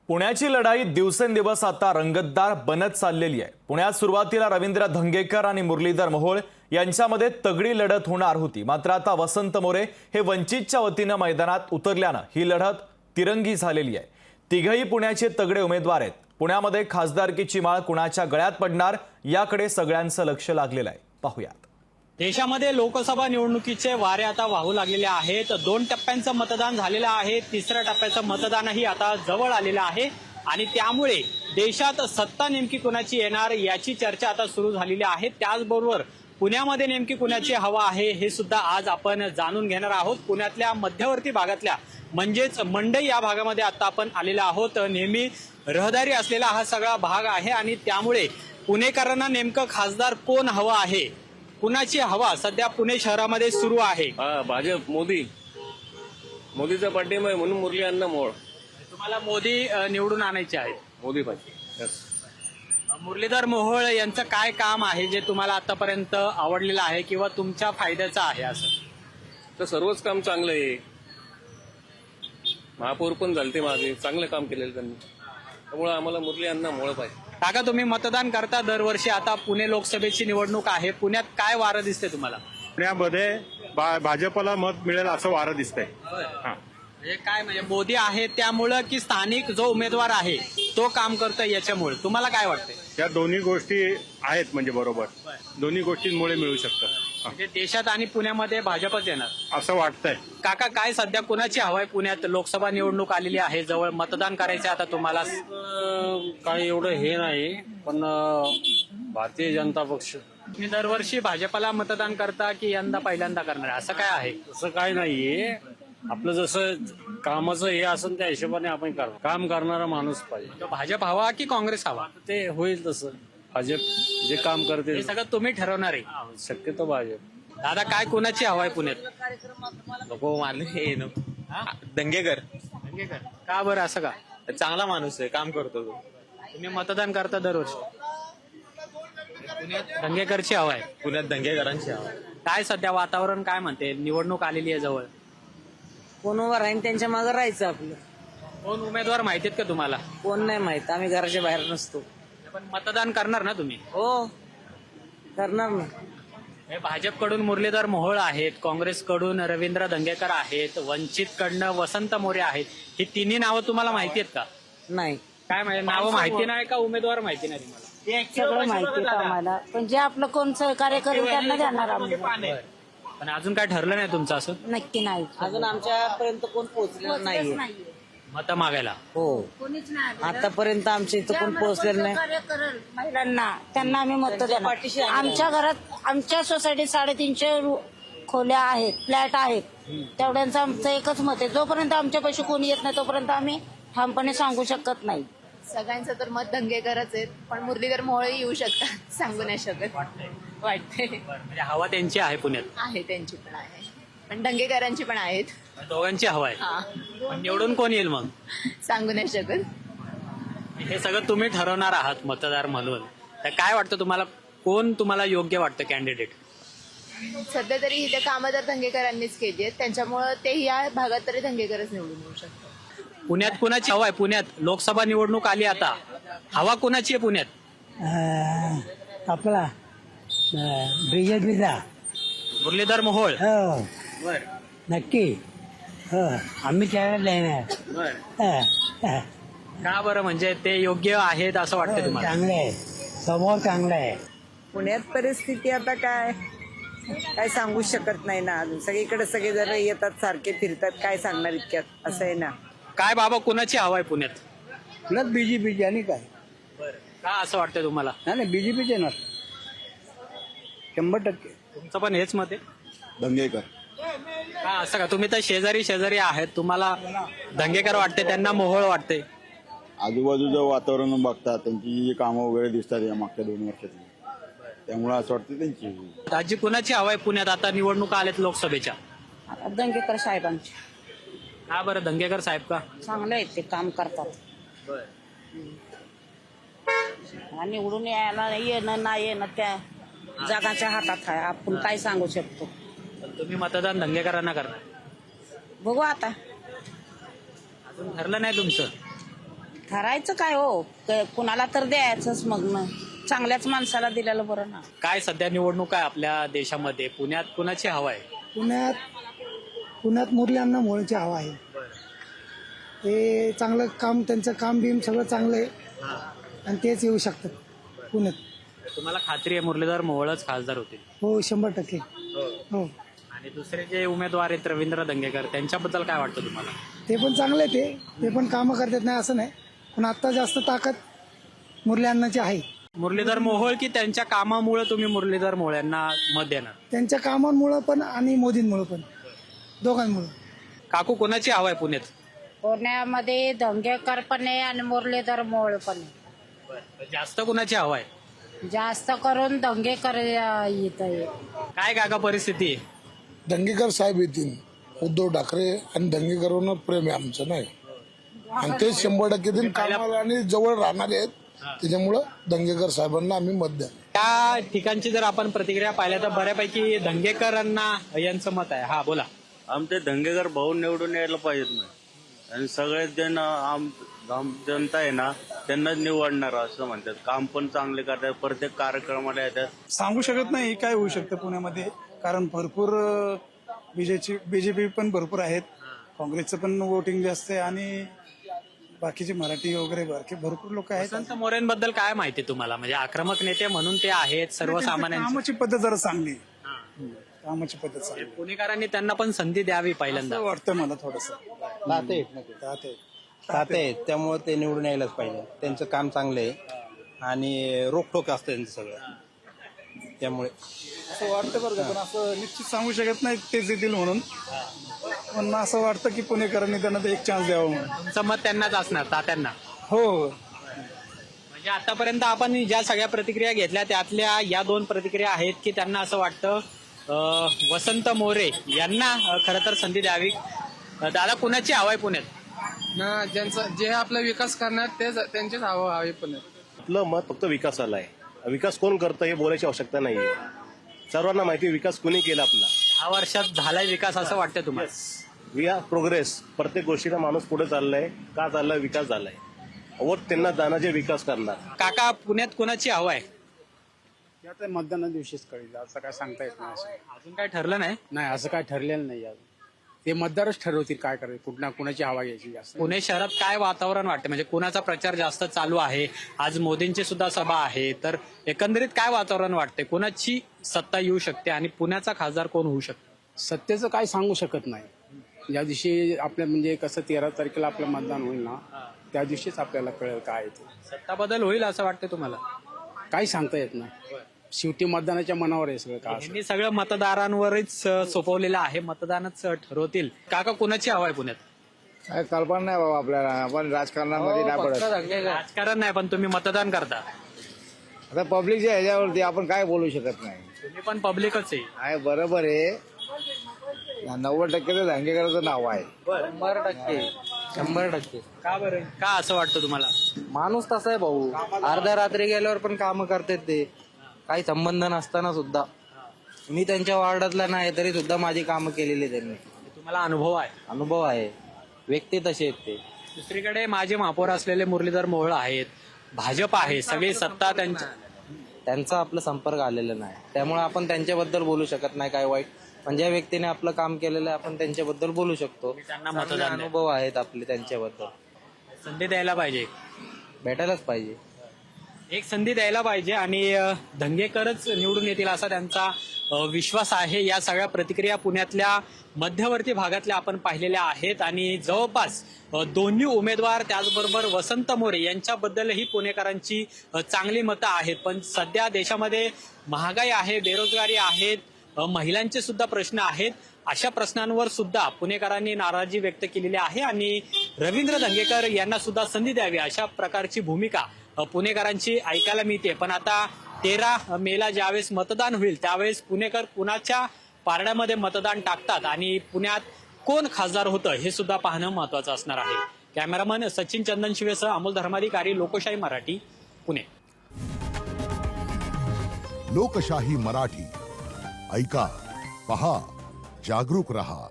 पुण्याची लढाई दिवसेंदिवस आता रंगतदार बनत चाललेली आहे। पुण्यात सुरुवातीला रवींद्र धंगेकर आणि मुरलीधर मोहोळ यांच्यामध्ये तगडी लढत होणार होती, मात्र आता वसंत मोरे हे वंचितच्या वतीने मैदानात उतरल्याने ही लढत तिरंगी झालेली आहे। तिघही पुण्याचे तगडे उमेदवार आहेत। पुण्यामध्ये खासदारकीची माळ कुणाच्या गळ्यात पडणार याकडे सगळ्यांचं लक्ष लागलेलं आहे। पाहूयात। देशामध्ये लोकसभा निवडणुकीचे वारे आता वाहू लागलेले आहेत। 2 टप्प्यांचं मतदान झालेलं आहे, 3ऱ्या टप्प्याचं मतदानही आता जवळ आलेलं आहे आणि त्यामुळे देशात सत्ता नेमकी कुणाची येणार याची चर्चा आता सुरू झालेली आहे। त्याचबरोबर पुण्यामध्ये नेमकी कुणाची हवा आहे हे सुद्धा आज आपण जाणून घेणार आहोत। पुण्यातल्या मध्यवर्ती भागातल्या म्हणजेच मंडई या भागामध्ये आता आपण आलेलो आहोत। नेहमी रहदारी असलेला हा सगळा भाग आहे आणि त्यामुळे पुणेकरांना नेमकं खासदार कोण हवा आहे, कुणाची हवा सध्या पुणे शहरामध्ये सुरू आहे। भाजप मोदीचा पाठिंबा आहे म्हणून मुरली अण्णा मोहोळ। तुम्हाला मोदी निवडून आणायचे आहेत? मोदी पाहिजे। मुरलीधर मोहोळ यांचं काय काम आहे जे तुम्हाला आतापर्यंत आवडलेलं आहे किंवा तुमच्या फायद्याचं आहे? असं तर सर्वच काम चांगलं आहे। महापौर पण झालते मागे, चांगलं काम केलेलं त्यांनी, त्यामुळे आम्हाला मुरली अण्णा मोहोळ पाहिजे। काका, तुम्ही मतदान करता दरवर्षी, आता पुणे लोकसभेची निवडणूक आहे, पुण्यात काय वारं दिसते तुम्हाला? पुण्यामध्ये भाजपला मत मिळेल असं वारं दिसतंय। म्हणजे काय, म्हणजे मोदी आहे त्यामुळं की स्थानिक जो उमेदवार आहे तो काम करतोय याच्यामुळे? तुम्हाला काय वाटतंय? या दोन्ही गोष्टी आहेत, म्हणजे बरोबर दोन्ही गोष्टींमुळे मिळू शकतं म्हणजे देशात आणि पुण्यामध्ये भाजपच येणार असं वाटतंय। काका, काय सध्या कुणाची हवा आहे पुण्यात? लोकसभा निवडणूक आलेली आहे जवळ, मतदान करायचं आता तुम्हाला? काही एवढं हे नाही, पण भारतीय जनता पक्ष तुम्ही दरवर्षी भाजपला मतदान करता की यंदा पहिल्यांदा करणार, असं काय आहे? असं काही नाहीये। आपलं जसं कामाचं हे असेल त्या हिशोबाने आपण काम करणारा माणूस पाहिजे। तो भाजप हवा की काँग्रेस हवा? ते होईल तसं, भाजप जे काम करते हे सगळं तुम्ही ठरवणार आहे? शक्यतो भाजप। दादा, काय कुणाची हवा आहे पुण्यात? नको मानले हे नको दंगेकर का बरं असं का? चांगला माणूस आहे, काम करतो तो। तुम्ही मतदान करता दरवर्षी? पुण्यात दंगेकरची हवा आहे? पुण्यात दंगेकरांची हवा। काय सध्या वातावरण काय म्हणते? निवडणूक आलेली आहे जवळ, कोण उभं राहीन त्यांच्या मागे राहायचं आपलं। कोण उमेदवार माहितीत का तुम्हाला? कोण नाही माहित, आम्ही घराच्या बाहेर नसतो। पण मतदान करणार ना तुम्ही? हो, करणार ना। हे भाजपकडून मुरलीधर मोहोळ आहेत, काँग्रेसकडून रवींद्र धंगेकर आहेत, वंचितकडनं वसंत मोरे आहेत। ही तिन्ही नावं तुम्हाला माहिती आहेत का? नाही, काय म्हणजे नावं माहिती नाही का उमेदवार माहिती नाही तुम्हाला? सगळं माहिती आहे आम्हाला, पण जे आपलं कोण सहकार्य करेल त्यांना देणार आम्ही। पण अजून काय ठरलं नाही तुमचं असं? नक्की नाही, अजून आमच्यापर्यंत कोण पोहोचलेलं नाहीये मत मागायला? हो, आतापर्यंत आमच्या इथं कोण पोहोचलेलं नाही। महिलांना त्यांना आम्ही मत देणार। आमच्या घरात, आमच्या सोसायटीत 350 खोल्या आहेत, फ्लॅट आहेत, तेवढ्यांचं आमचं एकच मत आहे। जोपर्यंत आमच्यापाशी कोणी येत नाही तोपर्यंत आम्ही ठामपणे सांगू शकत नाही। सगळ्यांचं तर मत दंगेकरच आहेत, पण मुरलीधर मोहोळ येऊ शकतात, सांगू नाही शकत। वाटते म्हणजे हवा त्यांची आहे पुण्यात? आहे, त्यांची पण आहे, पण दंगेकरांची पण आहेत। दोघांची हवा आहे? हा, पण निवडून कोण येईल मग? सांगू नाही शकत। हे सगळं तुम्ही ठरवणार आहात मतदार म्हणून, तर काय वाटतं तुम्हाला, कोण तुम्हाला योग्य वाटतं कॅन्डिडेट? सध्या तरी इथे कामं तर दंगेकरांनीच केली आहेत, त्यांच्यामुळे ते या भागात तरी दंगेकरच निवडून येऊ शकतात। पुण्यात कुणाची हवा आहे? पुण्यात लोकसभा निवडणूक आली आता, हवा कुणाची आहे पुण्यात? आपला बीजेपीचा। मुरलीधर मोहोळ? हो, नक्की। हो, आम्ही त्याला देणार। का बरं, म्हणजे ते योग्य आहेत असं वाटतं तुम्हाला? चांगलं आहे, स्वभाव चांगला आहे। पुण्यात परिस्थिती आता काय सांगू शकत नाही ना। अजून सगळीकडे सगळे जरा येतात, सारखे फिरतात, काय सांगणार इतक्यात, असं आहे ना। काय बाबा, कुणाची हवा आहे पुण्यात? पुण्यात बीजेपीचे आणि काय का असं वाटतं तुम्हाला? नाही, बीजेपीचे ना 100%। तुमचं पण हेच मत आहे? दंगेकर। का असं का? तुम्ही तर शेजारी आहेत, तुम्हाला दंगेकर वाटते, त्यांना मोहोळ वाटते? आजूबाजूचं वातावरण बघतात, त्यांची जी कामं वगैरे दिसतात या मागच्या 2 वर्षातली, त्यामुळे असं वाटतं त्यांची। आजी, कुणाची हवा आहे पुण्यात? आता निवडणुका आल्यात लोकसभेच्या। दंगेकर साहेबांचे। का बरं दंगेकर साहेब का? चांगले आहेत, ते काम करतात। आणि निवडून यायला येणं नाही येणं त्या जगाच्या हातात आहे, आपण काय सांगू शकतो? तुम्ही मतदान दंगेकरांना करणार? बघू आता, अजून ठरलं नाही तुमचं? ठरायचं काय हो कुणाला तर द्यायचंच मग ना चांगल्याच माणसाला दिलेलं बरं ना. काय सध्या निवडणूक आहे आपल्या देशामध्ये, पुण्यात कुणाची हवा आहे? पुण्यात मुरली अण्णा मोहोळची हवा आहे. ते चांगलं काम, त्यांचं काम बिम सगळं चांगलं आहे आणि तेच येऊ शकतात पुण्यात. तुम्हाला खात्री आहे मुरलीधर मोहोळच खासदार होतील? हो 100%. हो आणि दुसरे जे उमेदवार आहेत रवींद्र धंगेकर, त्यांच्याबद्दल काय वाटतं तुम्हाला? ते पण चांगले, ते पण कामं करतात नाही असं नाही, पण आता जास्त ताकद मुरली अण्णाची आहे. मुरलीधर मोहोळ की त्यांच्या कामामुळे तुम्ही मुरलीधर मोहोळ यांना मत देणार? त्यांच्या कामांमुळं पण आणि मोदींमुळं पण, दोघांमुळं. काकू कोणाची हवा आहे पुण्यात? पुण्यामध्ये धंगेकर पण आहे आणि मुरलीधर मोहोळ पण आहे. जास्त कुणाची हवा आहे? जास्त करून धंगेकर येत आहे. काय काका परिस्थिती आहे? दंगेकर साहेब येतील. उद्धव ठाकरे आणि दंगेकरांवर प्रेम आहे आमचं, नाही, आणि ते 100% देतील कामाला आणि जवळ राहणारे आहेत, त्याच्यामुळं दंगेकर साहेबांना आम्ही मत द्या. त्या ठिकाणची जर आपण प्रतिक्रिया पाहिल्या तर बऱ्यापैकी धंगेकरांना यांचं मत आहे. हा बोला. आमचे दंगेकर भाऊ निवडून यायला पाहिजेत नाही, आणि सगळे जण जनता आहे ना त्यांनाच निवडणार असं म्हणतात. काम पण चांगले करतात, प्रत्येक कार्यक्रमाला येतात. सांगू शकत नाही काय होऊ शकतं पुण्यामध्ये, कारण भरपूर बीजेपी पण भरपूर आहेत, काँग्रेसचं पण वोटिंग जास्त आहे आणि बाकीचे मराठी वगैरे भरपूर लोक आहेत. वसंत मोरेंबद्दल काय माहिती तुम्हाला? म्हणजे आक्रमक नेते म्हणून ते आहेत, सर्वसामान्यांची कामाची पद्धत जरा चांगली, कामाची पद्धत चांगली पुणेकरांनी त्यांना पण संधी द्यावी पहिल्यांदा. असं वाटतं मला थोडंसं. ताते त्यामुळे ते निवडून यायलाच पाहिजे. त्यांचं काम चांगलं आहे आणि रोखोक असतं त्यांचं सगळं, त्यामुळे असं वाटतं बरं का, पण असं निश्चित सांगू शकत नाही तेच येतील म्हणून, पण असं वाटतं की पुणेकरांनी त्यांना एक चान्स द्यावा म्हणून. तुमचं मत त्यांनाच असणार, तात्यांना? हो. म्हणजे आतापर्यंत आपण ज्या सगळ्या प्रतिक्रिया घेतल्या त्यातल्या या 2 प्रतिक्रिया आहेत की त्यांना असं वाटतं वसंत मोरे यांना खरं तर संधी द्यावी. दादा कुणाची हवा आहे पुण्यात? ना ज्यांचं जे आपला विकास करणार तेच त्यांचीच हवा हवी पुण्यात. आपलं मत फक्त विकासाला आहे. विकास कोण करतं हे बोलायची आवश्यकता नाहीये. सर्वांना माहिती विकास कोणी केला आपला. 10 वर्षात झालाय विकास असं वाटतं तुम्हाला? We are progress. प्रत्येक गोष्टीला माणूस पुढे चाललाय. का चाललाय? विकास झालाय. वर त्यांना जाणं जे विकास करणार. काका पुण्यात कुणाची हवा आहे? आता मतदाना दिवशीच कळेल, असं काय सांगता येत नाही. अजून काय ठरलं नाही? नाही, असं काय ठरलेलं नाही अजून. ते मतदारच ठरवतील काय करायचं, कुणाची हवा घ्यायची जास्त. पुणे शहरात काय वातावरण वाटतं? म्हणजे कुणाचा प्रचार जास्त चालू आहे? आज मोदींची सुद्धा सभा आहे, तर एकंदरीत काय वातावरण वाटते? कुणाची सत्ता येऊ शकते आणि पुण्याचा खासदार कोण होऊ शकतो? सत्तेचं काय सांगू शकत नाही. ज्या दिवशी आपल्या म्हणजे कसं 13 तारखेला आपलं मतदान होईल ना, त्या दिवशीच आपल्याला कळेल काय ते. सत्ता बदल होईल असं वाटतं तुम्हाला? काही सांगता येत नाही, शेवटी मतदानाच्या मनावर आहे सगळं. काय यांनी सगळं मतदारांवरच सोपवलेलं आहे, मतदानच ठरवतील. काका कुणाची हवा आहे पुण्यात? काय कल्पना नाही बाबा आपल्याला, आपण राजकारणामध्ये नाही पडत. राजकारण नाही, पण तुम्ही मतदान करता. आता पब्लिकच्या ह्याच्यावरती आपण काय बोलू शकत नाही. तुम्ही पण पब्लिकच आहे बरोबर आहे. 90% तर धंगेकरांचं नाव आहे. 100%. का बरं? का असं वाटतं तुम्हाला? माणूस तसा आहे भाऊ, अर्ध्या रात्री गेल्यावर पण काम करतात ते, काही संबंध नसताना सुद्धा. मी त्यांच्या वार्डातला नाही तरी सुद्धा माझी कामं केलेली त्यांनी. तुम्हाला अनुभव आहे? अनुभव आहे. व्यक्ती तसे आहेत ते. दुसरीकडे माजी महापौर असलेले मुरलीधर मोहोळ आहेत, भाजप आहे, सगळी सत्ता त्यांचा आपला संपर्क आलेला नाही, त्यामुळे आपण त्यांच्याबद्दल बोलू शकत नाही काय वाईट. पण ज्या व्यक्तीने आपलं काम केलेलं आहे आपण त्यांच्याबद्दल बोलू शकतो. त्यांना चांगले मतदान अनुभव आहेत आपले त्यांच्याबद्दल. संधी द्यायला पाहिजे, भेटायलाच पाहिजे. एक संधी द्यायला पाहिजे आणि धंगेकरच निवडून येतील असा त्यांचा विश्वास आहे. या सगळ्या प्रतिक्रिया पुण्यातल्या मध्यवर्ती भागातल्या आपण पाहिलेल्या आहेत आणि जवळपास दोन्ही उमेदवार त्याचबरोबर वसंत मोरे यांच्याबद्दलही पुणेकरांची चांगली मतं आहेत. पण सध्या देशामध्ये महागाई आहे, बेरोजगारी आहेत, महिलांचे सुद्धा प्रश्न आहेत. अशा प्रश्नांवर सुद्धा पुणेकरांनी नाराजी व्यक्त केलेली आहे आणि रवींद्र धंगेकर यांना सुद्धा संधी द्यावी अशा प्रकारची भूमिका पुणेकरांची ऐकायला मिळते. पण आता 13 मेला ज्यावेळेस मतदान होईल त्यावेळेस पुणेकर कुणाच्या पारड्यामध्ये मतदान टाकतात आणि पुण्यात कोण खासदार होतं हे सुद्धा पाहणं महत्वाचं असणार आहे. कॅमेरामन सचिन चंदन शिवेसह अमोल धर्माधिकारी, लोकशाही मराठी, पुणे. लोकशाही मराठी ऐका, पहा, जागरूक रहा.